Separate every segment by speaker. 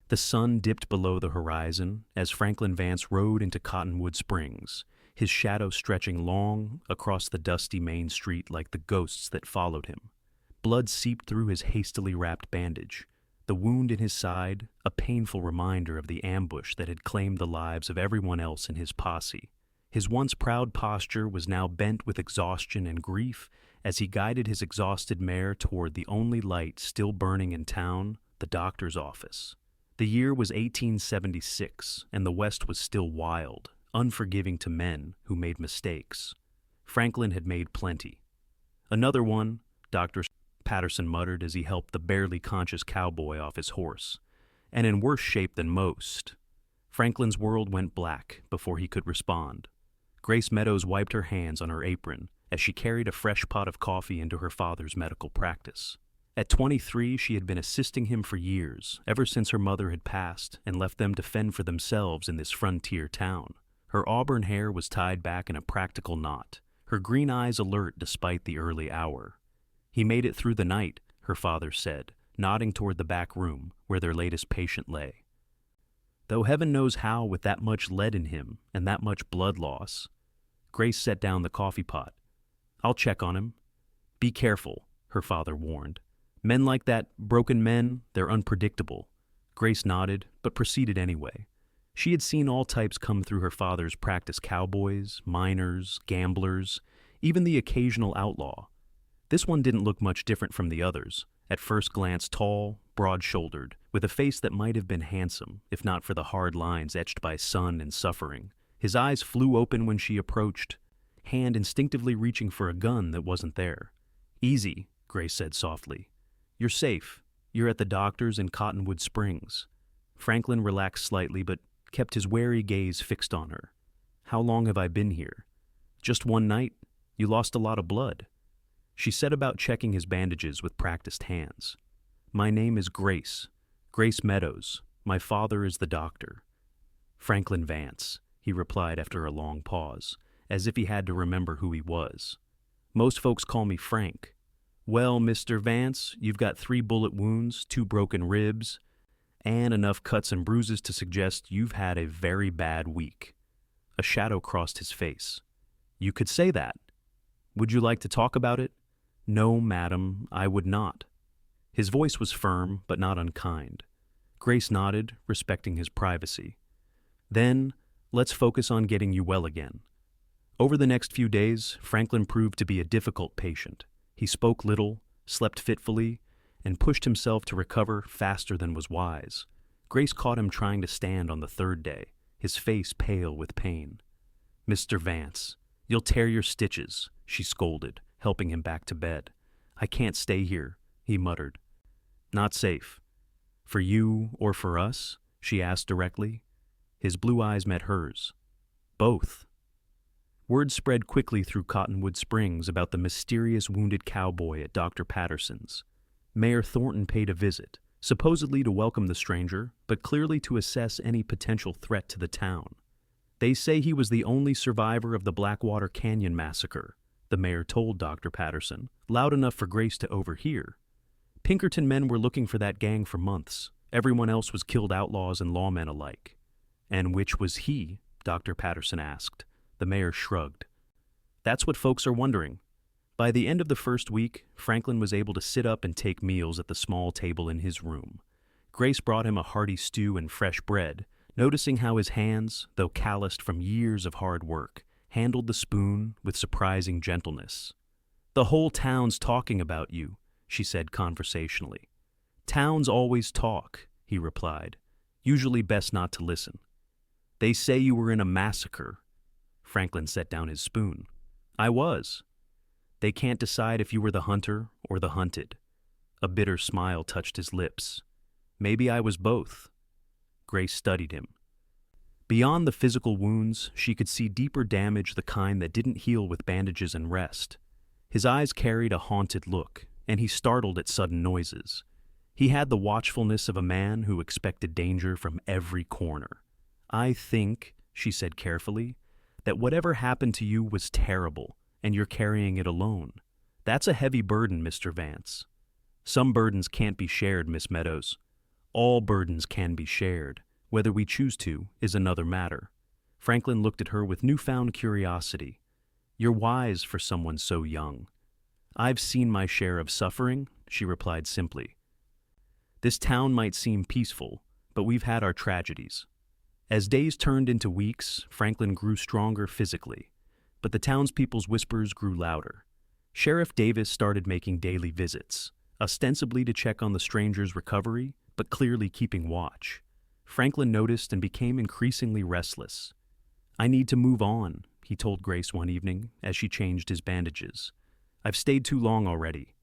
Speaker 1: The sun dipped below the horizon as Franklin Vance rode into Cottonwood Springs, his shadow stretching long across the dusty main street like the ghosts that followed him. Blood seeped through his hastily wrapped bandage, the wound in his side a painful reminder of the ambush that had claimed the lives of everyone else in his posse. His once proud posture was now bent with exhaustion and grief as he guided his exhausted mare toward the only light still burning in town, the doctor's office. The year was 1876, and the West was still wild, unforgiving to men who made mistakes. Franklin had made plenty. Another one, Dr. Patterson muttered as he helped the barely conscious cowboy off his horse, and in worse shape than most. Franklin's world went black before he could respond. Grace Meadows wiped her hands on her apron as she carried a fresh pot of coffee into her father's medical practice. At 23, she had been assisting him for years, ever since her mother had passed and left them to fend for themselves in this frontier town. Her auburn hair was tied back in a practical knot, her green eyes alert despite the early hour. "He made it through the night," her father said, nodding toward the back room where their latest patient lay. Though heaven knows how with that much lead in him and that much blood loss. Grace set down the coffee pot. "I'll check on him." "Be careful," her father warned. "Men like that, broken men, they're unpredictable." Grace nodded, but proceeded anyway. She had seen all types come through her father's practice: cowboys, miners, gamblers, even the occasional outlaw. This one didn't look much different from the others. At first glance tall, broad-shouldered, with a face that might have been handsome, if not for the hard lines etched by sun and suffering. His eyes flew open when she approached, hand instinctively reaching for a gun that wasn't there. "Easy," Grace said softly. "You're safe. You're at the doctor's in Cottonwood Springs." Franklin relaxed slightly but kept his wary gaze fixed on her. "How long have I been here?" "Just one night. You lost a lot of blood." She set about checking his bandages with practiced hands. "My name is Grace Meadows. My father is the doctor." "Franklin Vance," he replied after a long pause, as if he had to remember who he was. "Most folks call me Frank." "Well, Mr. Vance, you've got 3 bullet wounds, 2 broken ribs, and enough cuts and bruises to suggest you've had a very bad week." A shadow crossed his face. "You could say that. Would you like to talk about it?" "No, madam, I would not." His voice was firm, but not unkind. Grace nodded, respecting his privacy. "Then, let's focus on getting you well again." Over the next few days, Franklin proved to be a difficult patient. He spoke little, slept fitfully, and pushed himself to recover faster than was wise. Grace caught him trying to stand on the 3rd day, his face pale with pain. "Mr. Vance, you'll tear your stitches," she scolded, helping him back to bed. "I can't stay here," he muttered. "Not safe. For you or for us?" she asked directly. His blue eyes met hers. "Both." Word spread quickly through Cottonwood Springs about the mysterious wounded cowboy at Dr. Patterson's. Mayor Thornton paid a visit, supposedly to welcome the stranger, but clearly to assess any potential threat to the town. "They say he was the only survivor of the Blackwater Canyon massacre," the mayor told Dr. Patterson, loud enough for Grace to overhear. "Pinkerton men were looking for that gang for months. Everyone else was killed, outlaws and lawmen alike." "And which was he?" Dr. Patterson asked. The mayor shrugged. "That's what folks are wondering." By the end of the first week, Franklin was able to sit up and take meals at the small table in his room. Grace brought him a hearty stew and fresh bread, noticing how his hands, though calloused from years of hard work, handled the spoon with surprising gentleness. "The whole town's talking about you," she said conversationally. "Towns always talk," he replied. "Usually best not to listen." "They say you were in a massacre." Franklin set down his spoon. "I was." "They can't decide if you were the hunter or the hunted." A bitter smile touched his lips. "Maybe I was both." Grace studied him. Beyond the physical wounds, she could see deeper damage, the kind that didn't heal with bandages and rest. His eyes carried a haunted look, and he startled at sudden noises. He had the watchfulness of a man who expected danger from every corner. "I think," she said carefully, "that whatever happened to you was terrible, and you're carrying it alone. That's a heavy burden, Mr. Vance." "Some burdens can't be shared, Miss Meadows." All burdens can be shared. Whether we choose to is another matter. Franklin looked at her with newfound curiosity. You're wise for someone so young. I've seen my share of suffering, she replied simply. This town might seem peaceful, but we've had our tragedies. As days turned into weeks, Franklin grew stronger physically, but the townspeople's whispers grew louder. Sheriff Davis started making daily visits, ostensibly to check on the stranger's recovery, but clearly keeping watch. Franklin noticed and became increasingly restless. I need to move on, he told Grace one evening as she changed his bandages. I've stayed too long already.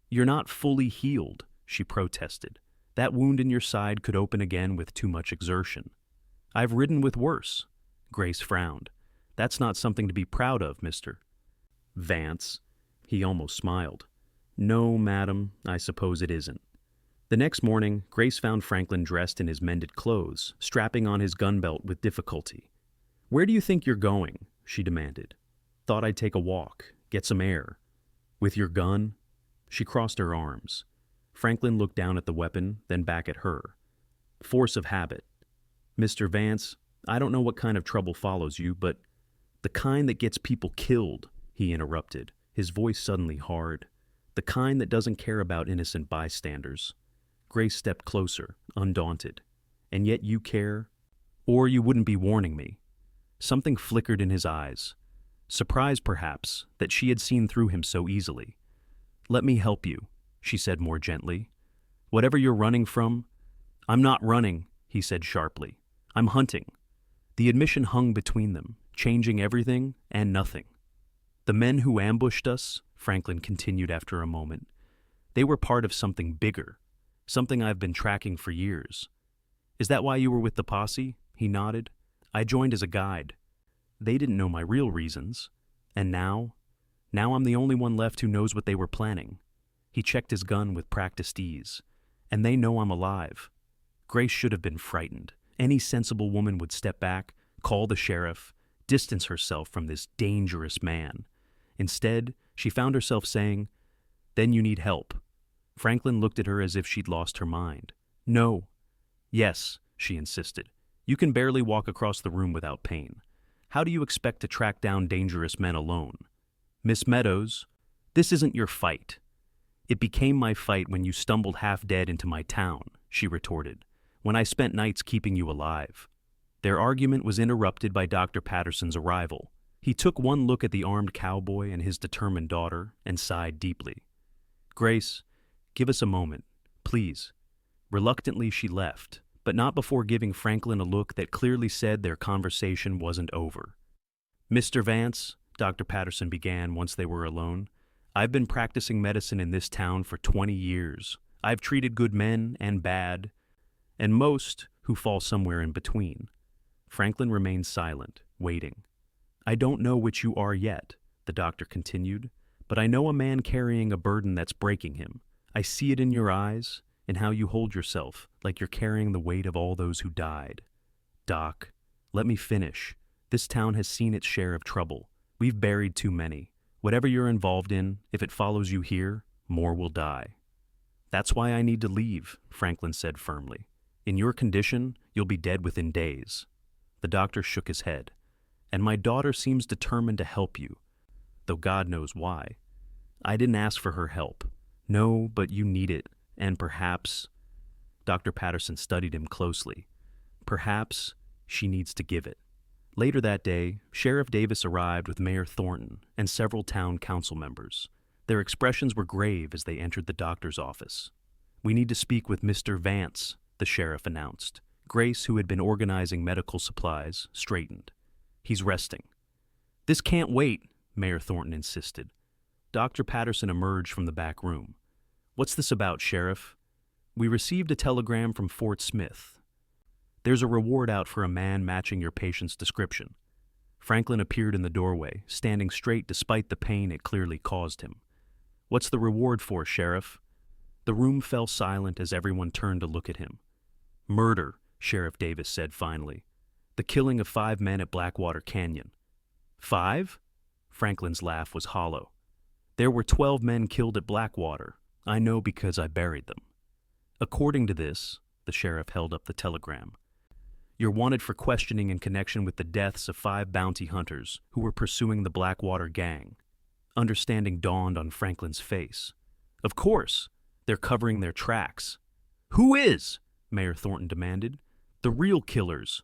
Speaker 1: You're not fully healed, she protested. That wound in your side could open again with too much exertion. I've ridden with worse. Grace frowned. That's not something to be proud of, Mr. Vance. He almost smiled. No, madam, I suppose it isn't. The next morning, Grace found Franklin dressed in his mended clothes, strapping on his gun belt with difficulty. Where do you think you're going? She demanded. Thought I'd take a walk, get some air. With your gun? She crossed her arms. Franklin looked down at the weapon, then back at her. Force of habit. Mr. Vance, I don't know what kind of trouble follows you, but the kind that gets people killed, he interrupted, his voice suddenly hard. The kind that doesn't care about innocent bystanders. Grace stepped closer, undaunted. And yet you care? Or you wouldn't be warning me. Something flickered in his eyes. Surprise, perhaps, that she had seen through him so easily. Let me help you, she said more gently. Whatever you're running from... I'm not running, he said sharply. I'm hunting. The admission hung between them, changing everything and nothing. The men who ambushed us, Franklin continued after a moment, they were part of something bigger, something I've been tracking for years. Is that why you were with the posse? He nodded. I joined as a guide. They didn't know my real reasons. And now I'm the only one left who knows what they were planning. He checked his gun with practiced ease. And they know I'm alive. Grace should have been frightened. Any sensible woman would step back, call the sheriff, distance herself from this dangerous man. Instead, she found herself saying, Then you need help. Franklin looked at her as if she'd lost her mind. No. Yes, she insisted. You can barely walk across the room without pain. How do you expect to track down dangerous men alone? Miss Meadows, this isn't your fight. It became my fight when you stumbled half dead into my town, she retorted, when I spent nights keeping you alive. Their argument was interrupted by Dr. Patterson's arrival. He took one look at the armed cowboy and his determined daughter and sighed deeply. Grace, give us a moment, please. Reluctantly, she left, but not before giving Franklin a look that clearly said their conversation wasn't over. Mr. Vance, Dr. Patterson began once they were alone, I've been practicing medicine in this town for 20 years. I've treated good men and bad, and most who fall somewhere in between. Franklin remained silent, waiting. I don't know which you are yet, the doctor continued, but I know a man carrying a burden that's breaking him. I see it in your eyes, in how you hold yourself, like you're carrying the weight of all those who died. Doc, let me finish. This town has seen its share of trouble. We've buried too many. Whatever you're involved in, if it follows you here, more will die. That's why I need to leave, Franklin said firmly. In your condition, you'll be dead within days. The doctor shook his head. And my daughter seems determined to help you, though God knows why. I didn't ask for her help. No, but you need it, and perhaps... Dr. Patterson studied him closely. Perhaps she needs to give it. Later that day, Sheriff Davis arrived with Mayor Thornton and several town council members. Their expressions were grave as they entered the doctor's office. We need to speak with Mr. Vance, the sheriff announced. Grace, who had been organizing medical supplies, straightened. He's resting. This can't wait, Mayor Thornton insisted. Dr. Patterson emerged from the back room. What's this about, Sheriff? We received a telegram from Fort Smith. There's a reward out for a man matching your patient's description. Franklin appeared in the doorway, standing straight despite the pain it clearly caused him. What's the reward for, Sheriff? The room fell silent as everyone turned to look at him. Murder, Sheriff Davis said finally. The killing of 5 men at Blackwater Canyon. 5? Franklin's laugh was hollow. There were 12 men killed at Blackwater. I know because I buried them. According to this, the The sheriff held up the telegram. "You're wanted for questioning in connection with the deaths of 5 bounty hunters who were pursuing the Blackwater gang." Understanding dawned on Franklin's face. Of course, they're covering their tracks. "Who is?" Mayor Thornton demanded. "The real killers."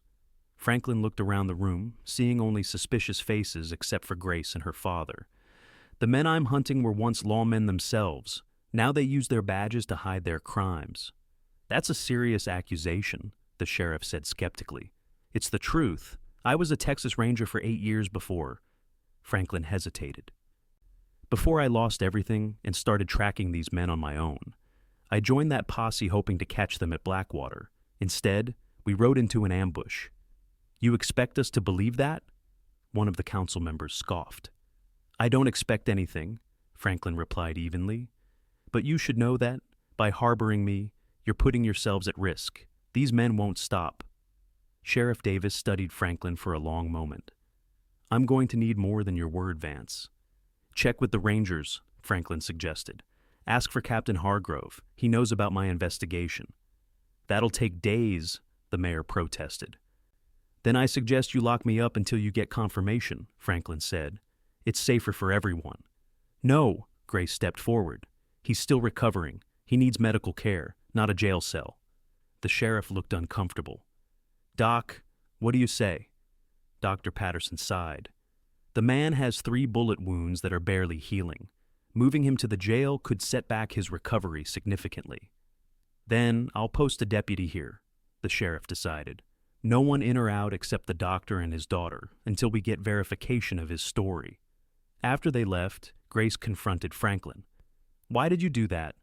Speaker 1: Franklin looked around the room, seeing only suspicious faces except for Grace and her father. "The men I'm hunting were once lawmen themselves. Now they use their badges to hide their crimes." "That's a serious accusation," the sheriff said skeptically. "It's the truth. I was a Texas Ranger for 8 years before." Franklin hesitated. "Before I lost everything and started tracking these men on my own. I joined that posse hoping to catch them at Blackwater. Instead, we rode into an ambush." "You expect us to believe that?" One of the council members scoffed. "I don't expect anything," Franklin replied evenly. "But you should know that, by harboring me, you're putting yourselves at risk. These men won't stop." Sheriff Davis studied Franklin for a long moment. "I'm going to need more than your word, Vance." "Check with the Rangers," Franklin suggested. "Ask for Captain Hargrove. He knows about my investigation." "That'll take days," the mayor protested. "Then I suggest you lock me up until you get confirmation," Franklin said. "It's safer for everyone." "No," Grace stepped forward. "He's still recovering. He needs medical care, not a jail cell." The sheriff looked uncomfortable. "Doc, what do you say?" Dr. Patterson sighed. "The man has 3 bullet wounds that are barely healing. Moving him to the jail could set back his recovery significantly." "Then I'll post a deputy here," the sheriff decided. "No one in or out except the doctor and his daughter until we get verification of his story." After they left, Grace confronted Franklin. "Why did you do that?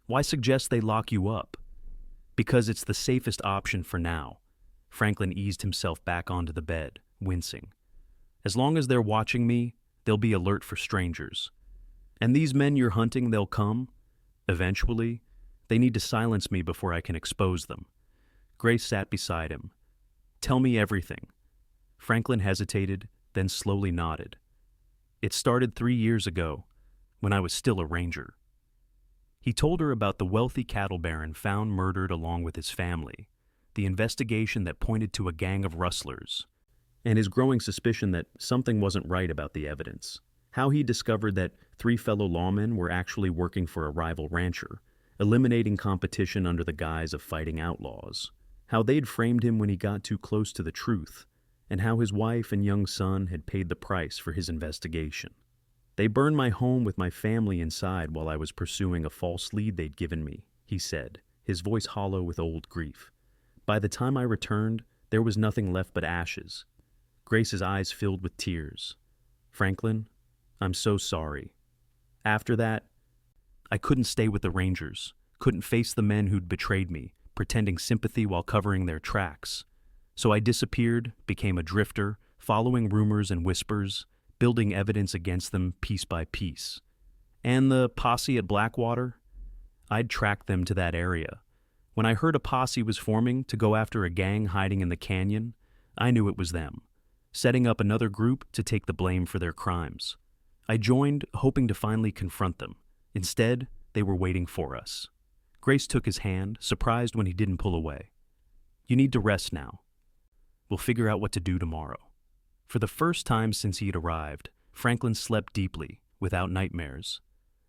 Speaker 1: Why suggest they lock you up?" "Because it's the safest option for now." Franklin eased himself back onto the bed, wincing. "As long as they're watching me, they'll be alert for strangers. And these men you're hunting, they'll come. Eventually, they need to silence me before I can expose them." Grace sat beside him. "Tell me everything." Franklin hesitated, then slowly nodded. "It started 3 years ago, when I was still a ranger." He told her about the wealthy cattle baron found murdered along with his family, the investigation that pointed to a gang of rustlers, and his growing suspicion that something wasn't right about the evidence. How he discovered that 3 fellow lawmen were actually working for a rival rancher, eliminating competition under the guise of fighting outlaws. How they'd framed him when he got too close to the truth, and how his wife and young son had paid the price for his investigation. "They burned my home with my family inside while I was pursuing a false lead they'd given me," he said, his voice hollow with old grief. "By the time I returned, there was nothing left but ashes." Grace's eyes filled with tears. "Franklin, I'm so sorry. After that, I couldn't stay with the Rangers, couldn't face the men who'd betrayed me, pretending sympathy while covering their tracks. So I disappeared, became a drifter, following rumors and whispers, building evidence against them piece by piece. And the posse at Blackwater? I'd tracked them to that area. When I heard a posse was forming to go after a gang hiding in the canyon, I knew it was them, setting up another group to take the blame for their crimes. I joined, hoping to finally confront them. Instead, they were waiting for us." Grace took his hand, surprised when he didn't pull away. "You need to rest now. We'll figure out what to do tomorrow." For the first time since he had arrived, Franklin slept deeply, without nightmares.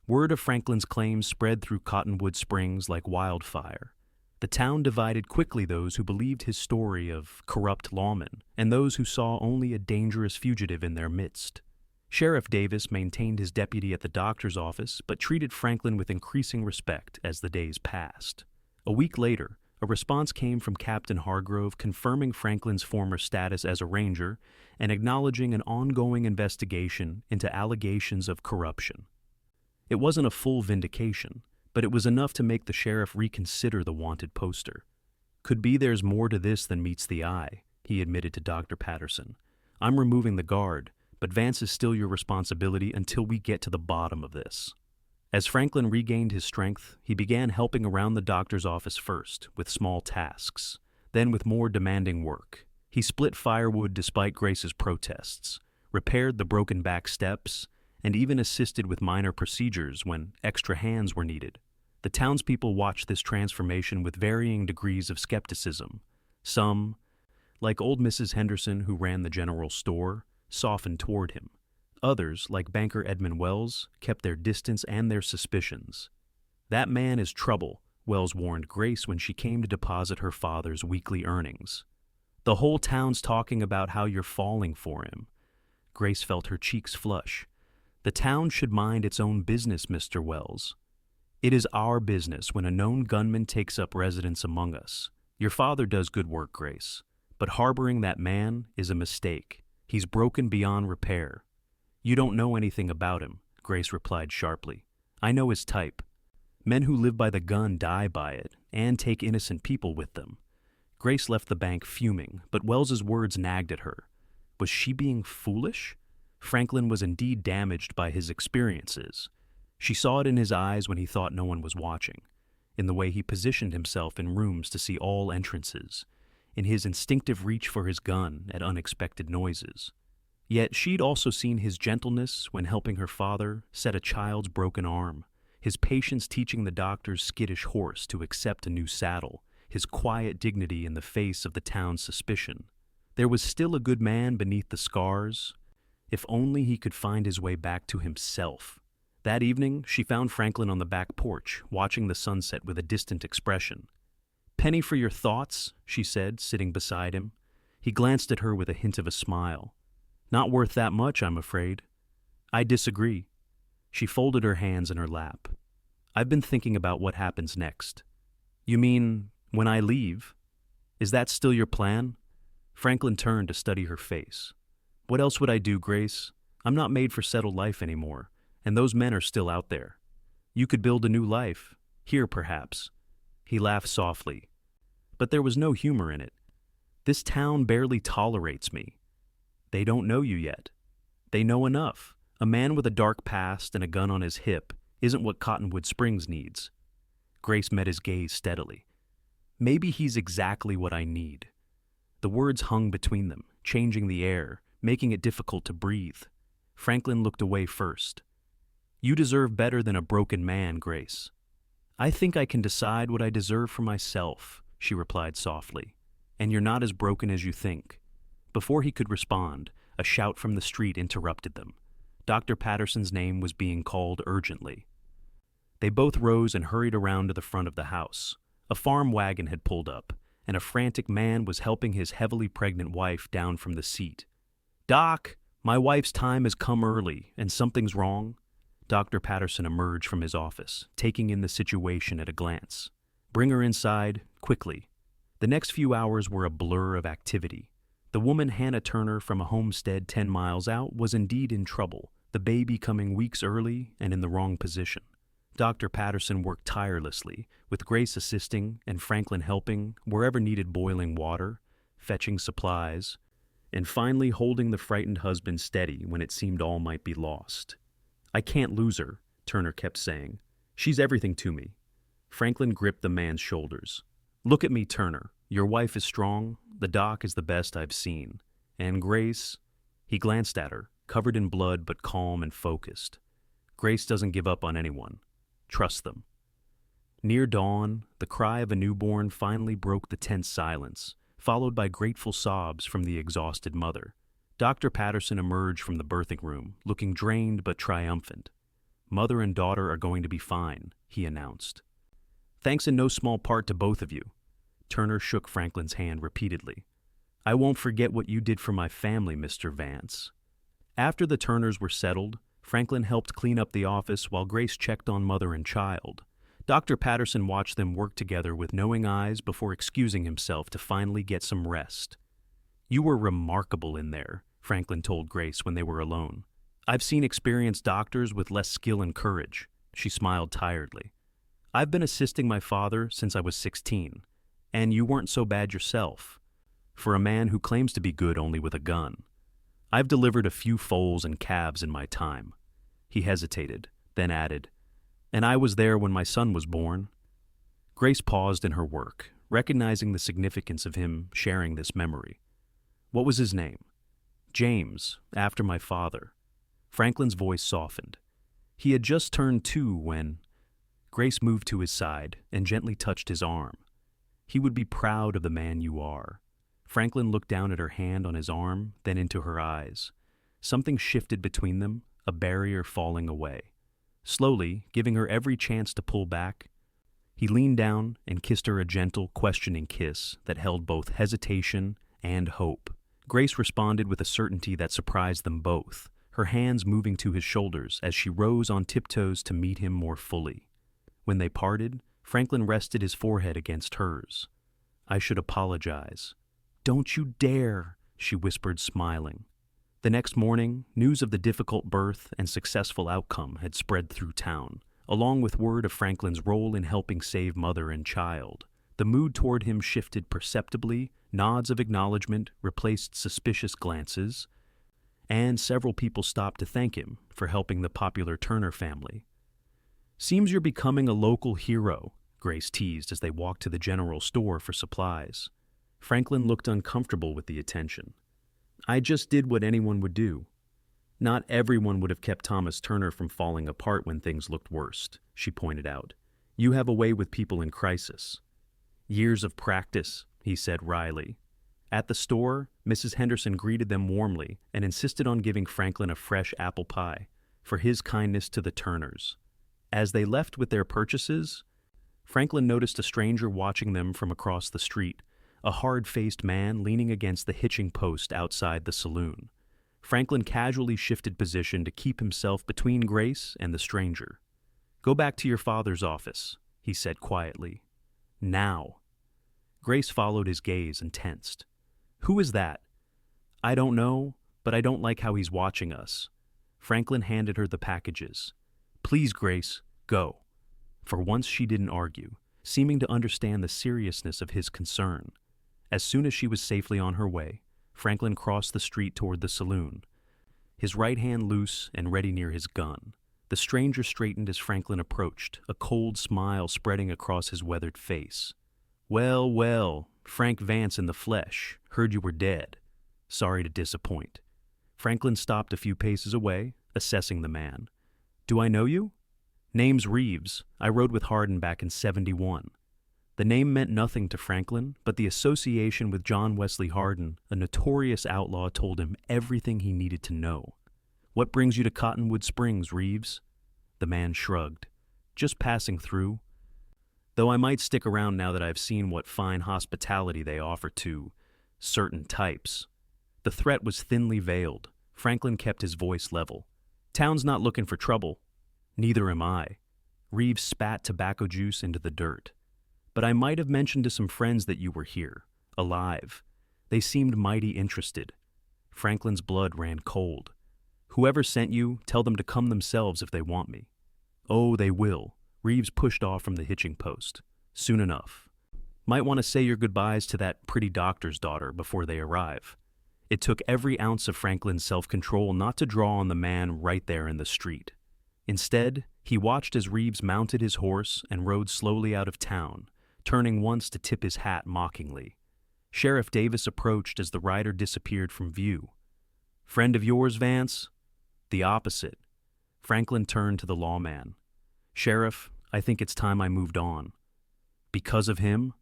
Speaker 1: Word of Franklin's claims spread through Cottonwood Springs like wildfire. The town divided quickly those who believed his story of corrupt lawmen and those who saw only a dangerous fugitive in their midst. Sheriff Davis maintained his deputy at the doctor's office but treated Franklin with increasing respect as the days passed. A week later, a response came from Captain Hargrove confirming Franklin's former status as a ranger and acknowledging an ongoing investigation into allegations of corruption. It wasn't a full vindication, but it was enough to make the sheriff reconsider the wanted poster. "Could be there's more to this than meets the eye," he admitted to Dr. Patterson. "I'm removing the guard, but Vance is still your responsibility until we get to the bottom of this." As Franklin regained his strength, he began helping around the doctor's office first, with small tasks, then with more demanding work. He split firewood despite Grace's protests, repaired the broken back steps, and even assisted with minor procedures when extra hands were needed. The townspeople watched this transformation with varying degrees of skepticism. Some, like old Mrs. Henderson who ran the general store, softened toward him. Others, like banker Edmund Wells, kept their distance and their suspicions. "That man is trouble," Wells warned Grace when she came to deposit her father's weekly earnings. "The whole town's talking about how you're falling for him." Grace felt her cheeks flush. "The town should mind its own business, Mr. Wells." "It is our business when a known gunman takes up residence among us. Your father does good work, Grace, but harboring that man is a mistake. He's broken beyond repair." "You don't know anything about him," Grace replied sharply. "I know his type. Men who live by the gun die by it, and take innocent people with them." Grace left the bank fuming, but Wells's words nagged at her. Was she being foolish? Franklin was indeed damaged by his experiences. She saw it in his eyes when he thought no one was watching, in the way he positioned himself in rooms to see all entrances, in his instinctive reach for his gun at unexpected noises. Yet she'd also seen his gentleness when helping her father set a child's broken arm, his patience teaching the doctor's skittish horse to accept a new saddle, his quiet dignity in the face of the town's suspicion. There was still a good man beneath the scars, if only he could find his way back to himself. That evening, she found Franklin on the back porch, watching the sunset with a distant expression. "Penny for your thoughts," she said, sitting beside him. He glanced at her with a hint of a smile. "Not worth that much, I'm afraid." "I disagree." She folded her hands in her lap. "I've been thinking about what happens next." "You mean, when I leave? Is that still your plan?" Franklin turned to study her face. "What else would I do, Grace? I'm not made for settled life anymore, and those men are still out there. You could build a new life, here perhaps." He laughed softly, but there was no humor in it. "This town barely tolerates me. They don't know you yet. They know enough. A man with a dark past and a gun on his hip isn't what Cottonwood Springs needs." Grace met his gaze steadily. "Maybe he's exactly what I need." The words hung between them, changing the air, making it difficult to breathe. Franklin looked away first. "You deserve better than a broken man, Grace." "I think I can decide what I deserve for myself," she replied softly. "And you're not as broken as you think." Before he could respond, a shout from the street interrupted them. Dr. Patterson's name was being called urgently. They both rose and hurried around to the front of the house. A farm wagon had pulled up, and a frantic man was helping his heavily pregnant wife down from the seat. "Doc, my wife's time has come early, and something's wrong." Dr. Patterson emerged from his office, taking in the situation at a glance. "Bring her inside, quickly." The next few hours were a blur of activity. The woman Hannah Turner from a homestead 10 miles out was indeed in trouble, the baby coming weeks early and in the wrong position. Dr. Patterson worked tirelessly, with Grace assisting and Franklin helping wherever needed boiling water, fetching supplies, and finally holding the frightened husband steady when it seemed all might be lost. "I can't lose her," Turner kept saying. "She's everything to me." Franklin gripped the man's shoulders. "Look at me, Turner. Your wife is strong. The doc is the best I've seen. And Grace—" He glanced at her, covered in blood but calm and focused. "Grace doesn't give up on anyone. Trust them." Near dawn, the cry of a newborn finally broke the tense silence, followed by grateful sobs from the exhausted mother. Dr. Patterson emerged from the birthing room, looking drained but triumphant. "Mother and daughter are going to be fine," he announced. "Thanks in no small part to both of you." Turner shook Franklin's hand repeatedly. "I won't forget what you did for my family, Mr. Vance." After the Turners were settled, Franklin helped clean up the office while Grace checked on mother and child. Dr. Patterson watched them work together with knowing eyes before excusing himself to finally get some rest. "You were remarkable in there," Franklin told Grace when they were alone. "I've seen experienced doctors with less skill and courage." She smiled tiredly. "I've been assisting my father since I was 16. And you weren't so bad yourself, for a man who claims to be good only with a gun. I've delivered a few foals and calves in my time." He hesitated, then added, "And I was there when my son was born." Grace paused in her work, recognizing the significance of him sharing this memory. "What was his name?" "James, after my father." Franklin's voice softened. "He had just turned 2 when—" Grace moved to his side and gently touched his arm. He would be proud of the man you are. Franklin looked down at her hand on his arm, then into her eyes. Something shifted between them, a barrier falling away. Slowly, giving her every chance to pull back, he leaned down and kissed her a gentle, questioning kiss that held both hesitation and hope. Grace responded with a certainty that surprised them both, her hands moving to his shoulders as she rose on tiptoes to meet him more fully. When they parted, Franklin rested his forehead against hers. "I should apologize." "Don't you dare," she whispered, smiling. The next morning, news of the difficult birth and successful outcome had spread through town, along with word of Franklin's role in helping save mother and child. The mood toward him shifted perceptibly, nods of acknowledgement replaced suspicious glances, and several people stopped to thank him for helping the popular Turner family. "Seems you're becoming a local hero," Grace teased as they walked to the general store for supplies. Franklin looked uncomfortable with the attention. "I just did what anyone would do." "Not everyone would have kept Thomas Turner from falling apart when things looked worst," she pointed out. "You have a way with people in crisis." "Years of practice," he said wryly. At the store, Mrs. Henderson greeted them warmly and insisted on giving Franklin a fresh apple pie for his kindness to the Turners. As they left with their purchases, Franklin noticed a stranger watching them from across the street, a hard-faced man leaning against the hitching post outside the saloon. Franklin casually shifted position to keep himself between Grace and the stranger. "Go back to your father's office," he said quietly. "Now." Grace followed his gaze and tensed. "Who is that?" "I don't know, but I don't like how he's watching us." Franklin handed her the packages. "Please, Grace, go." For once she didn't argue, seeming to understand the seriousness of his concern. As soon as she was safely on her way, Franklin crossed the street toward the saloon, his right hand loose and ready near his gun. The stranger straightened as Franklin approached, a cold smile spreading across his weathered face. "Well, well, Frank Vance in the flesh. Heard you were dead. Sorry to disappoint." Franklin stopped a few paces away, assessing the man. "Do I know you?" "Name's Reeves. I rode with Hardin back in '71. The name meant nothing to Franklin, but the association with John Wesley Hardin, a notorious outlaw, told him everything he needed to know. "What brings you to Cottonwood Springs, Reeves?" The man shrugged. "Just passing through. Though I might stick around now that I've seen what fine hospitality they offer to certain types." The threat was thinly veiled. Franklin kept his voice level. "Town's not looking for trouble." "Neither am I." Reeves spat tobacco juice into the dirt. "But I might have mentioned to some friends that you were here, alive. They seemed mighty interested." Franklin's blood ran cold. "Whoever sent you, tell them to come themselves if they want me." "Oh, they will." Reeves pushed off from the hitching post. "Soon enough. Might want to say your goodbyes to that pretty doctor's daughter before they arrive." It took every ounce of Franklin's self-control not to draw on the man right there in the street. Instead, he watched as Reeves mounted his horse and rode slowly out of town, turning once to tip his hat mockingly. Sheriff Davis approached as the rider disappeared from view. "Friend of yours, Vance?" "The opposite." Franklin turned to the lawman. "Sheriff, I think it's time I moved on." "Because of him?"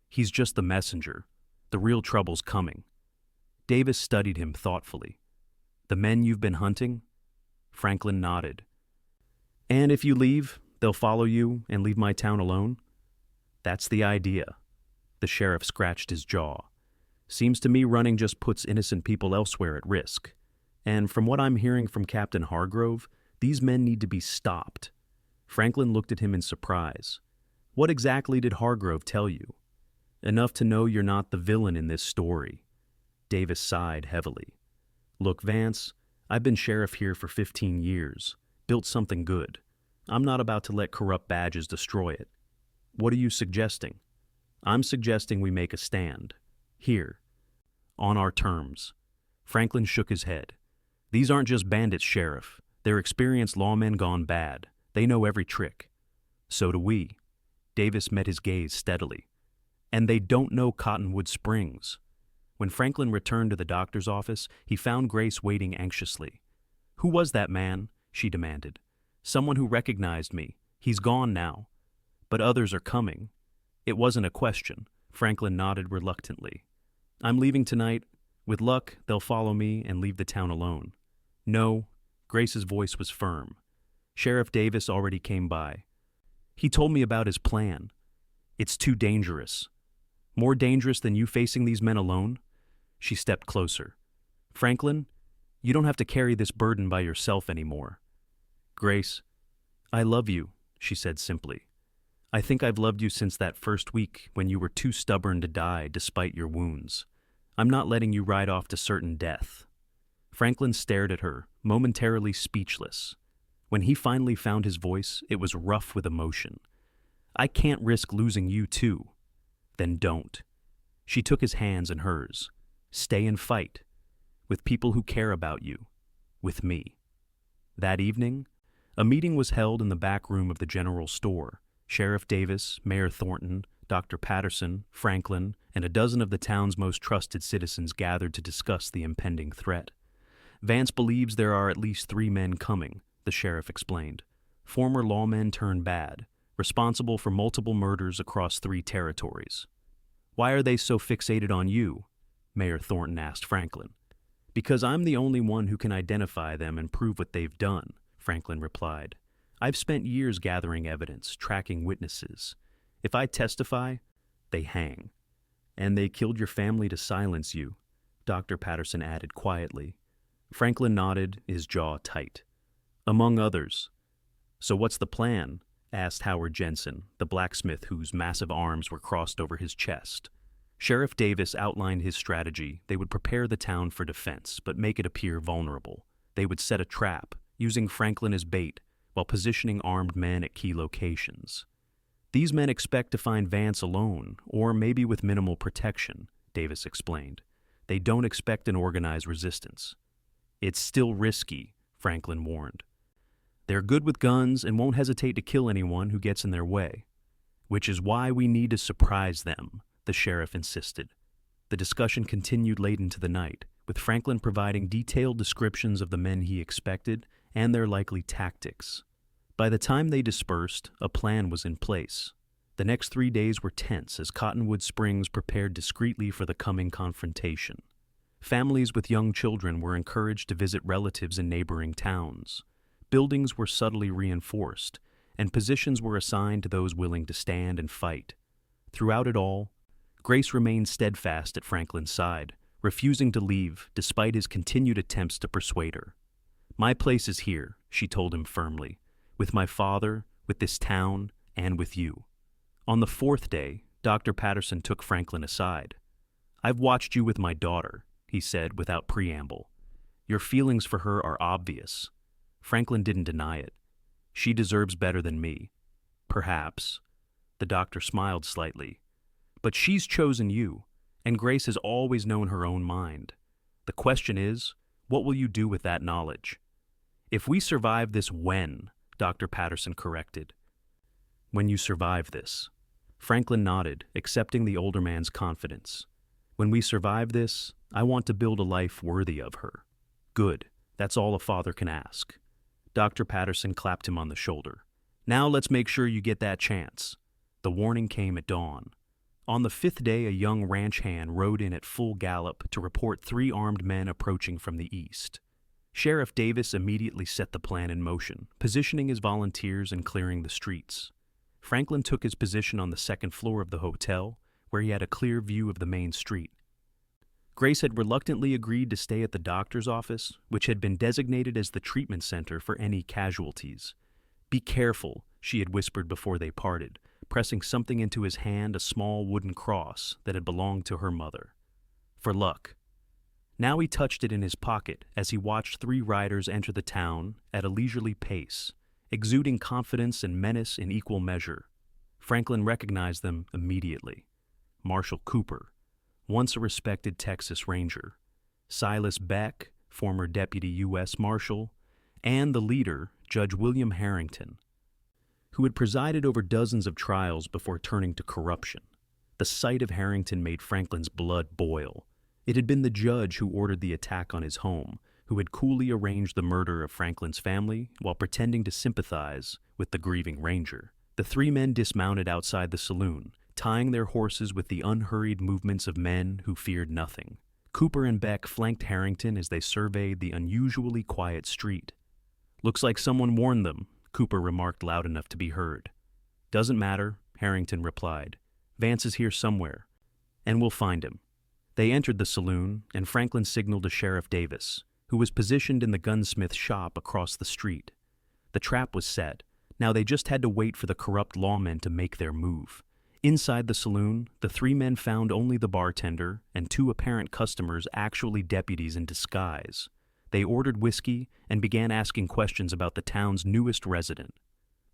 Speaker 1: "He's just the messenger. The real trouble's coming." Davis studied him thoughtfully. "The men you've been hunting?" Franklin nodded. "And if you leave, they'll follow you and leave my town alone?" "That's the idea." The sheriff scratched his jaw. "Seems to me running just puts innocent people elsewhere at risk. And from what I'm hearing from Captain Hargrove, these men need to be stopped." Franklin looked at him in surprise. "What exactly did Hargrove tell you?" "Enough to know you're not the villain in this story." Davis sighed heavily. "Look, Vance, I've been sheriff here for 15 years, built something good. I'm not about to let corrupt badges destroy it. What are you suggesting?" "I'm suggesting we make a stand. Here. On our terms." Franklin shook his head. "These aren't just bandits, Sheriff. They're experienced lawmen gone bad. They know every trick." "So do we." Davis met his gaze steadily. "And they don't know Cottonwood Springs." When Franklin returned to the doctor's office, he found Grace waiting anxiously. "Who was that man?" she demanded. "Someone who recognized me. He's gone now." But others are coming. It wasn't a question. Franklin nodded reluctantly. I'm leaving tonight. With luck, they'll follow me and leave the town alone. No, Grace's voice was firm. Sheriff Davis already came by. He told me about his plan. It's too dangerous. More dangerous than you facing these men alone? She stepped closer. Franklin, you don't have to carry this burden by yourself anymore. Grace, I love you, she said simply. I think I've loved you since that first week when you were too stubborn to die despite your wounds. I'm not letting you ride off to certain death. Franklin stared at her, momentarily speechless. When he finally found his voice, it was rough with emotion. I can't risk losing you too. Then don't. She took his hands in hers. Stay and fight. With people who care about you. With me. That evening, a meeting was held in the back room of the general store. Sheriff Davis, Mayor Thornton, Dr. Patterson, Franklin, and a dozen of the town's most trusted citizens gathered to discuss the impending threat. Vance believes there are at least 3 men coming, the sheriff explained. Former lawmen turned bad, responsible for multiple murders across 3 territories. Why are they so fixated on you? Mayor Thornton asked Franklin. Because I'm the only one who can identify them and prove what they've done, Franklin replied. I've spent years gathering evidence, tracking witnesses. If I testify, they hang. And they killed your family to silence you, Dr. Patterson added quietly. Franklin nodded, his jaw tight. Among others. So what's the plan? Asked Howard Jensen, the blacksmith whose massive arms were crossed over his chest. Sheriff Davis outlined his strategy. They would prepare the town for defense, but make it appear vulnerable. They would set a trap, using Franklin as bait, while positioning armed men at key locations. These men expect to find Vance alone, or maybe with minimal protection, Davis explained. They don't expect an organized resistance. It's still risky, Franklin warned. They're good with guns and won't hesitate to kill anyone who gets in their way. Which is why we need to surprise them, the sheriff insisted. The discussion continued late into the night, with Franklin providing detailed descriptions of the men he expected and their likely tactics. By the time they dispersed, a plan was in place. The next 3 days were tense as Cottonwood Springs prepared discreetly for the coming confrontation. Families with young children were encouraged to visit relatives in neighboring towns. Buildings were subtly reinforced, and positions were assigned to those willing to stand and fight. Throughout it all, Grace remained steadfast at Franklin's side, refusing to leave despite his continued attempts to persuade her. My place is here, she told him firmly, with my father, with this town, and with you. On the 4th day, Dr. Patterson took Franklin aside. I've watched you with my daughter, he said without preamble. Your feelings for her are obvious. Franklin didn't deny it. She deserves better than me. Perhaps. The doctor smiled slightly. But she's chosen you, and Grace has always known her own mind. The question is, what will you do with that knowledge? If we survive this when, Dr. Patterson corrected. When you survive this. Franklin nodded, accepting the older man's confidence. When we survive this, I want to build a life worthy of her. Good. That's all a father can ask. Dr. Patterson clapped him on the shoulder. Now let's make sure you get that chance. The warning came at dawn. On the 5th day, a young ranch hand rode in at full gallop to report 3 armed men approaching from the east. Sheriff Davis immediately set the plan in motion, positioning his volunteers and clearing the streets. Franklin took his position on the 2nd floor of the hotel, where he had a clear view of the main street. Grace had reluctantly agreed to stay at the doctor's office, which had been designated as the treatment center for any casualties. Be careful, she had whispered before they parted, pressing something into his hand, a small wooden cross that had belonged to her mother. For luck. Now he touched it in his pocket as he watched 3 riders enter the town at a leisurely pace, exuding confidence and menace in equal measure. Franklin recognized them immediately. Marshal Cooper, once a respected Texas Ranger, Silas Beck, former Deputy U.S. Marshal, and the leader, Judge William Harrington, who had presided over dozens of trials before turning to corruption. The sight of Harrington made Franklin's blood boil. It had been the judge who ordered the attack on his home, who had coolly arranged the murder of Franklin's family while pretending to sympathize with the grieving ranger. The three men dismounted outside the saloon, tying their horses with the unhurried movements of men who feared nothing. Cooper and Beck flanked Harrington as they surveyed the unusually quiet street. "Looks like someone warned them," Cooper remarked loud enough to be heard. "Doesn't matter," Harrington replied. "Vance is here somewhere, and we'll find him." They entered the saloon, and Franklin signaled to Sheriff Davis, who was positioned in the gunsmith's shop across the street. The trap was set. Now they just had to wait for the corrupt lawmen to make their move. Inside the saloon, the three men found only the bartender and two apparent customers actually deputies in disguise. They ordered whiskey and began asking questions about the town's newest resident.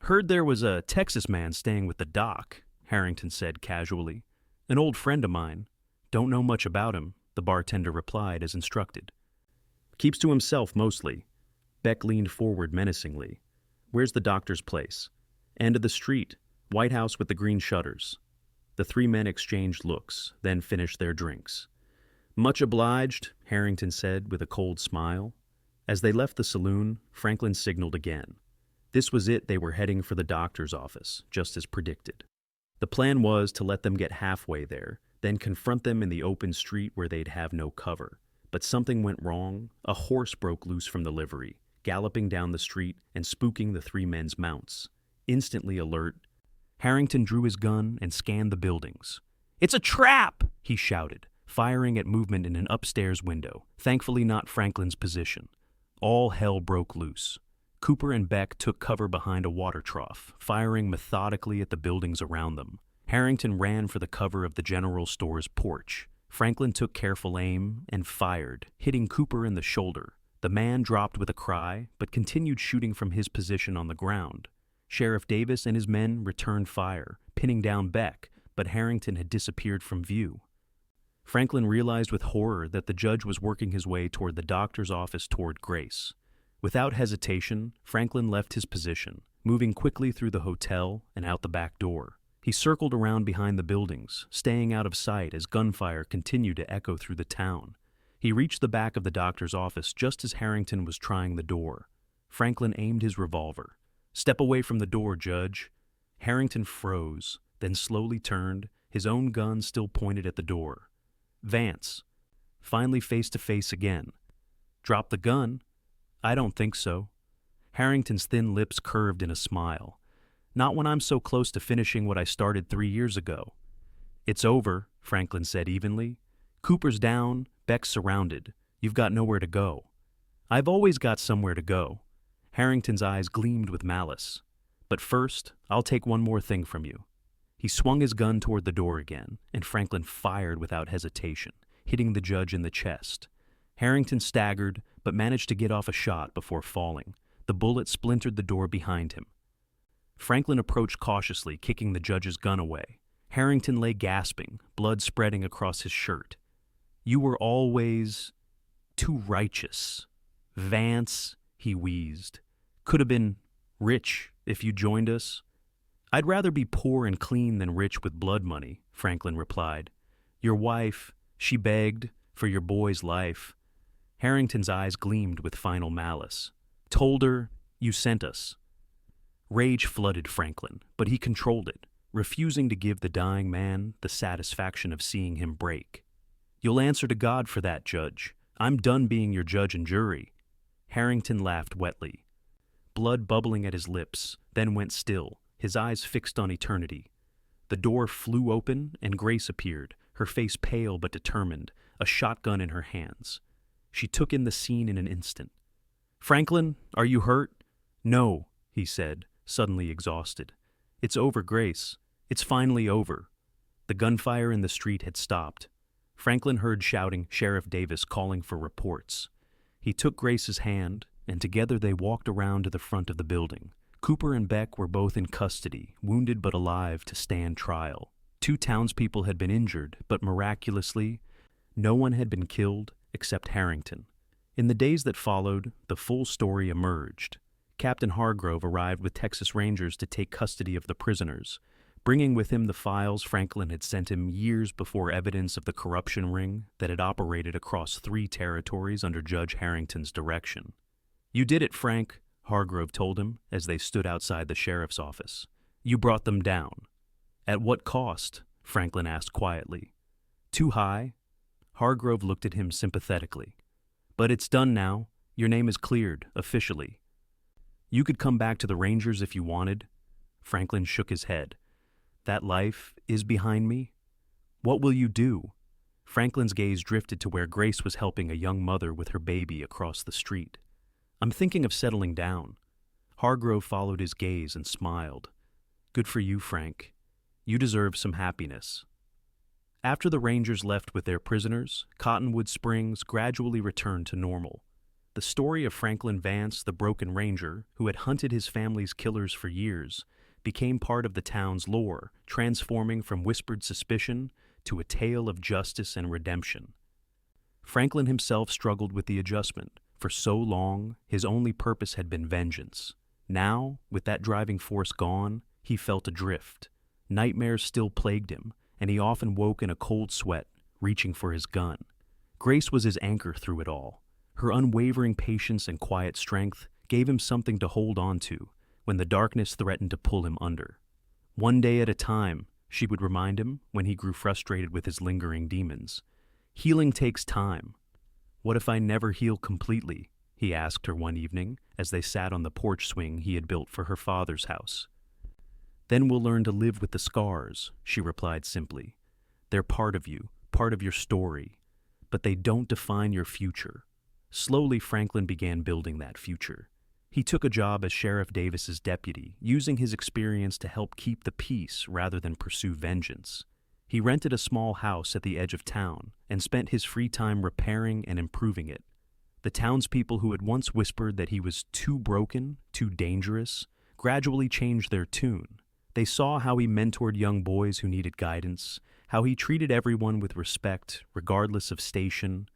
Speaker 1: "Heard there was a Texas man staying with the doc," Harrington said casually. "An old friend of mine. Don't know much about him," the bartender replied as instructed. "Keeps to himself mostly." Beck leaned forward menacingly. "Where's the doctor's place?" "End of the street. White House with the green shutters." The three men exchanged looks, then finished their drinks. "Much obliged," Harrington said with a cold smile. As they left the saloon, Franklin signaled again. This was it. They were heading for the doctor's office, just as predicted. The plan was to let them get halfway there, then confront them in the open street where they'd have no cover. But something went wrong. A horse broke loose from the livery, galloping down the street and spooking the three men's mounts. Instantly alert, Harrington drew his gun and scanned the buildings. "It's a trap!" he shouted, firing at movement in an upstairs window, thankfully not Franklin's position. All hell broke loose. Cooper and Beck took cover behind a water trough, firing methodically at the buildings around them. Harrington ran for the cover of the general store's porch. Franklin took careful aim and fired, hitting Cooper in the shoulder. The man dropped with a cry, but continued shooting from his position on the ground. Sheriff Davis and his men returned fire, pinning down Beck, but Harrington had disappeared from view. Franklin realized with horror that the judge was working his way toward the doctor's office toward Grace. Without hesitation, Franklin left his position, moving quickly through the hotel and out the back door. He circled around behind the buildings, staying out of sight as gunfire continued to echo through the town. He reached the back of the doctor's office just as Harrington was trying the door. Franklin aimed his revolver. "Step away from the door, Judge." Harrington froze, then slowly turned, his own gun still pointed at the door. "Vance." Finally face to face again. "Drop the gun?" "I don't think so." Harrington's thin lips curved in a smile. "Not when I'm so close to finishing what I started 3 years ago." "It's over," Franklin said evenly. "Cooper's down, Beck's surrounded. You've got nowhere to go." "I've always got somewhere to go." Harrington's eyes gleamed with malice. "But first, I'll take one more thing from you." He swung his gun toward the door again, and Franklin fired without hesitation, hitting the judge in the chest. Harrington staggered, but managed to get off a shot before falling. The bullet splintered the door behind him. Franklin approached cautiously, kicking the judge's gun away. Harrington lay gasping, blood spreading across his shirt. "You were always too righteous. Vance," he wheezed. "Could have been rich if you joined us." "I'd rather be poor and clean than rich with blood money," Franklin replied. "Your wife, she begged for your boy's life." Harrington's eyes gleamed with final malice. "Told her you sent us." Rage flooded Franklin, but he controlled it, refusing to give the dying man the satisfaction of seeing him break. "You'll answer to God for that, Judge. I'm done being your judge and jury." Harrington laughed wetly. Blood bubbling at his lips, then went still, his eyes fixed on eternity. The door flew open, and Grace appeared, her face pale but determined, a shotgun in her hands. She took in the scene in an instant. "Franklin, are you hurt?" "No," he said, suddenly exhausted. "It's over, Grace. It's finally over." The gunfire in the street had stopped. Franklin heard shouting Sheriff Davis calling for reports. He took Grace's hand, and together they walked around to the front of the building. Cooper and Beck were both in custody, wounded but alive to stand trial. 2 townspeople had been injured, but miraculously, no one had been killed except Harrington. In the days that followed, the full story emerged. Captain Hargrove arrived with Texas Rangers to take custody of the prisoners, bringing with him the files Franklin had sent him years before evidence of the corruption ring that had operated across 3 territories under Judge Harrington's direction. "You did it, Frank," Hargrove told him as they stood outside the sheriff's office. You brought them down. At what cost? Franklin asked quietly. Too high? Hargrove looked at him sympathetically. But it's done now. Your name is cleared, officially. You could come back to the Rangers if you wanted. Franklin shook his head. That life is behind me? What will you do? Franklin's gaze drifted to where Grace was helping a young mother with her baby across the street. I'm thinking of settling down. Hargrove followed his gaze and smiled. Good for you, Frank. You deserve some happiness. After the Rangers left with their prisoners, Cottonwood Springs gradually returned to normal. The story of Franklin Vance, the broken ranger, who had hunted his family's killers for years, became part of the town's lore, transforming from whispered suspicion to a tale of justice and redemption. Franklin himself struggled with the adjustment. For so long, his only purpose had been vengeance. Now, with that driving force gone, he felt adrift. Nightmares still plagued him, and he often woke in a cold sweat, reaching for his gun. Grace was his anchor through it all. Her unwavering patience and quiet strength gave him something to hold on to when the darkness threatened to pull him under. One day at a time, she would remind him when he grew frustrated with his lingering demons. Healing takes time. What if I never heal completely? He asked her one evening as they sat on the porch swing he had built for her father's house. Then we'll learn to live with the scars, she replied simply. They're part of you, part of your story, but they don't define your future. Slowly, Franklin began building that future. He took a job as Sheriff Davis's deputy, using his experience to help keep the peace rather than pursue vengeance. He rented a small house at the edge of town and spent his free time repairing and improving it. The townspeople who had once whispered that he was too broken, too dangerous, gradually changed their tune. They saw how he mentored young boys who needed guidance, how he treated everyone with respect, regardless of station,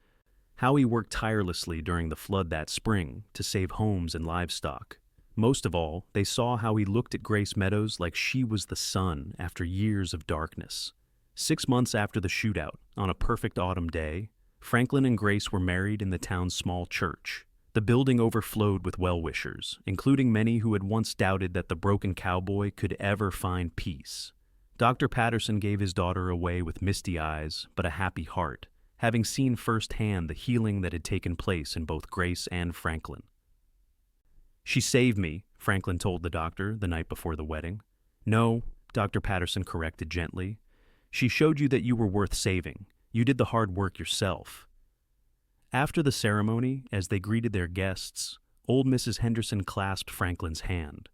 Speaker 1: how he worked tirelessly during the flood that spring to save homes and livestock. Most of all, they saw how he looked at Grace Meadows like she was the sun after years of darkness. 6 months after the shootout, on a perfect autumn day, Franklin and Grace were married in the town's small church. The building overflowed with well-wishers, including many who had once doubted that the broken cowboy could ever find peace. Dr. Patterson gave his daughter away with misty eyes but a happy heart, having seen firsthand the healing that had taken place in both Grace and Franklin. She saved me, Franklin told the doctor the night before the wedding. No, Dr. Patterson corrected gently. She showed you that you were worth saving. You did the hard work yourself. After the ceremony, as they greeted their guests, old Mrs. Henderson clasped Franklin's hand.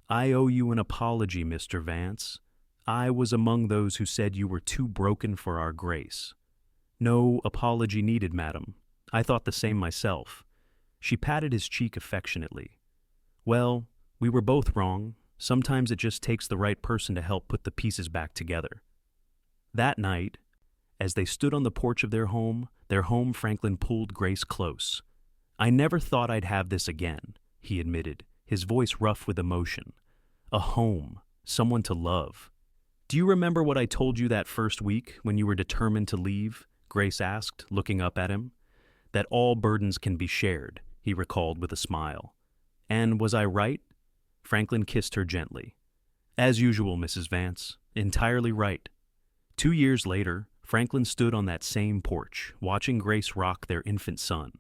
Speaker 1: I owe you an apology, Mr. Vance. I was among those who said you were too broken for our Grace. No apology needed, madam. I thought the same myself. She patted his cheek affectionately. Well, we were both wrong. Sometimes it just takes the right person to help put the pieces back together. That night, as they stood on the porch of their home, Franklin pulled Grace close. I never thought I'd have this again, he admitted, his voice rough with emotion. A home, someone to love. Do you remember what I told you that first week when you were determined to leave? Grace asked, looking up at him. That all burdens can be shared, he recalled with a smile. And was I right? Franklin kissed her gently. As usual, Mrs. Vance, entirely right. 2 years later, Franklin stood on that same porch, watching Grace rock their infant son.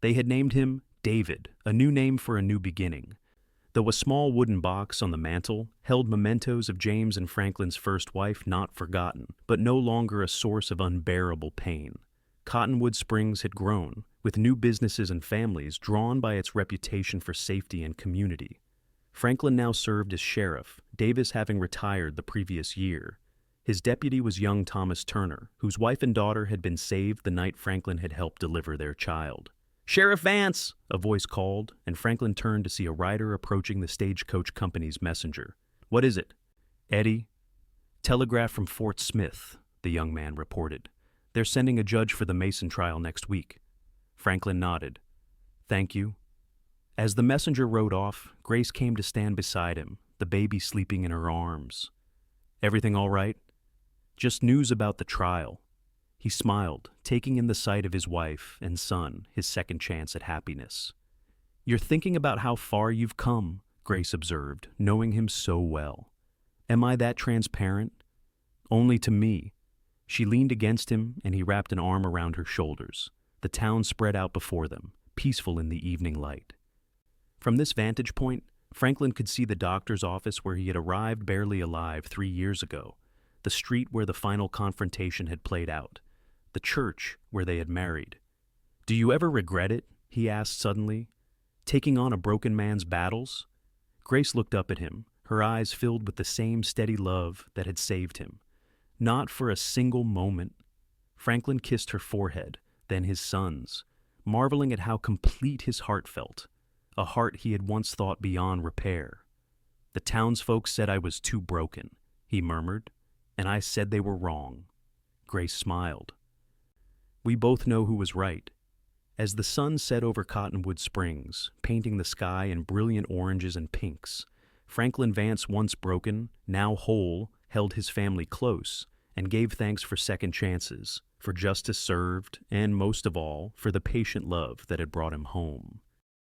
Speaker 1: They had named him David, a new name for a new beginning. Though a small wooden box on the mantel held mementos of James and Franklin's first wife not forgotten, but no longer a source of unbearable pain. Cottonwood Springs had grown, with new businesses and families drawn by its reputation for safety and community. Franklin now served as sheriff, Davis having retired the previous year. His deputy was young Thomas Turner, whose wife and daughter had been saved the night Franklin had helped deliver their child. Sheriff Vance, a voice called, and Franklin turned to see a rider approaching the stagecoach company's messenger. What is it? Eddie? Telegraph from Fort Smith, the young man reported. They're sending a judge for the Mason trial next week. Franklin nodded. Thank you. As the messenger rode off, Grace came to stand beside him, the baby sleeping in her arms. Everything all right? Just news about the trial. He smiled, taking in the sight of his wife and son, his second chance at happiness. You're thinking about how far you've come, Grace observed, knowing him so well. Am I that transparent? Only to me. She leaned against him, and he wrapped an arm around her shoulders. The town spread out before them, peaceful in the evening light. From this vantage point, Franklin could see the doctor's office where he had arrived barely alive 3 years ago, the street where the final confrontation had played out, the church where they had married. Do you ever regret it? He asked suddenly. Taking on a broken man's battles? Grace looked up at him, her eyes filled with the same steady love that had saved him. Not for a single moment. Franklin kissed her forehead, then his son's, marveling at how complete his heart felt, a heart he had once thought beyond repair. The townsfolk said I was too broken, he murmured, and I said they were wrong. Grace smiled. We both know who was right. As the sun set over Cottonwood Springs, painting the sky in brilliant oranges and pinks, Franklin Vance, once broken, now whole, held his family close and gave thanks for second chances, for justice served, and most of all, for the patient love that had brought him home.